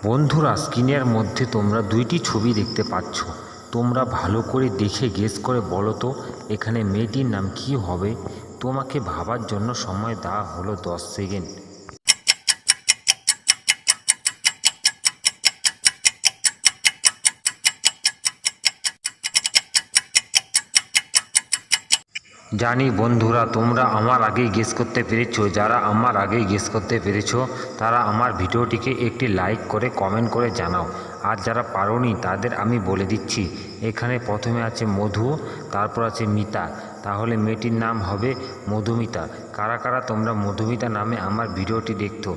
বন্ধুরা, স্ক্রিনের মধ্যে তোমরা দুইটি ছবি দেখতে পাচ্ছ। তোমরা ভালো করে দেখে গেস করে বলো তো এখানে মেয়েটির নাম কি হবে। তোমাকে ভাবার জন্য সময় দেওয়া হলো 10 সেকেন্ড। জানি বন্ধুরা, তোমরা আমার আগেই গেস করতে পেরেছো। যারা আমার আগেই গেস করতে পেরেছো তারা আমার ভিডিওটিকে একটি লাইক করে কমেন্ট করে জানাও। আর যারা পারোনি তাদের আমি বলে দিচ্ছি, এখানে প্রথমে আছে মধু, তারপর আছে মিতা। তাহলে মেয়েটির নাম হবে মধুমিতা। কারা কারা তোমরা মধুমিতা নামে আমার ভিডিওটি দেখতো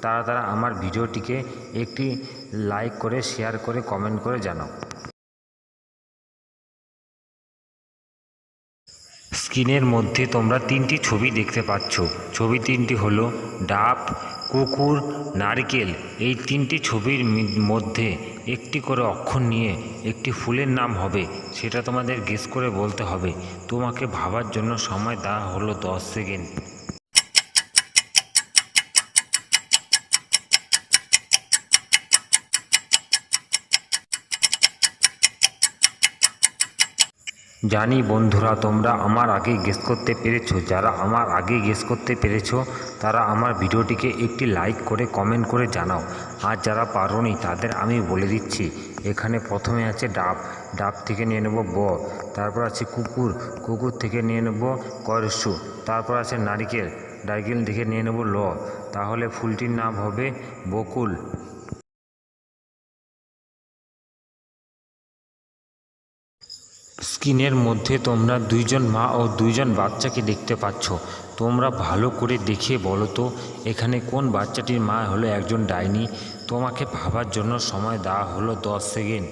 তারা তারা আমার ভিডিওটিকে একটি লাইক করে শেয়ার করে কমেন্ট করে জানাও। স্ক্রিনের মধ্যে তোমরা তিনটি ছবি দেখতে পাচ্ছ। ছবি তিনটি হলো ডাব, কুকুর, নারকেল। এই তিনটি ছবির মধ্যে একটি করে অক্ষর নিয়ে একটি ফুলের নাম হবে, সেটা তোমাদের গেস করে বলতে হবে। তোমাকে ভাবার জন্য সময় দেওয়া হলো 10 সেকেন্ড। জানি বন্ধুরা, তোমরা আমার আগে গেস করতে পেরেছো। যারা আমার আগে গেস করতে পেরেছো তারা আমার ভিডিওটিকে একটি লাইক করে কমেন্ট করে জানাও। আর যারা পারোনি তাদের আমি বলে দিচ্ছি, এখানে প্রথমে আছে ডাব, ডাব থেকে নিয়ে নেব ব। তারপর আছে কুকুর, কুকুর থেকে নিয়ে নেব করসু। তারপর আছে নারিকেল, নারিকেল থেকে নিয়ে নেব ল। তাহলে ফুলটির নাম হবে বকুল। স্ক্রিনের মধ্যে তোমরা দুইজন মা ও দুইজন বাচ্চাকে দেখতে পাচ্ছ। তোমরা ভালো করে দেখে বলো তো এখানে কোন বাচ্চাটির মা হলো একজন ডাইনি। তোমাকে ভাবার জন্য সময় দেওয়া হলো 10 সেকেন্ড।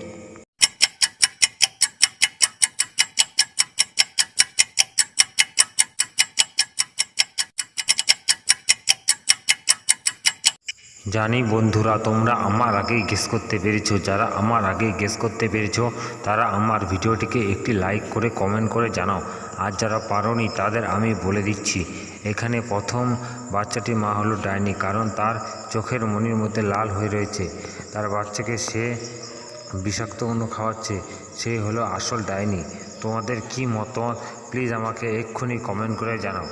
জানি বন্ধুরা, তোমরা আমার আগেই গেস করতে পেরেছো। যারা আমার আগেই গেস করতে পেরেছো তারা আমার ভিডিওটিকে একটি লাইক করে কমেন্ট করে জানাও। আর যারা পারোনি তাদের আমি বলে দিচ্ছি, এখানে প্রথম বাচ্চাটির মা হলো ডাইনি, কারণ তার চোখের মনির মধ্যে লাল হয়ে রয়েছে। তার বাচ্চাকে সে বিষাক্ত অন্য খাওয়াচ্ছে, সে হলো আসল ডাইনি। তোমাদের কি মতামত প্লিজ আমাকে এক্ষুনি কমেন্ট করে জানাও।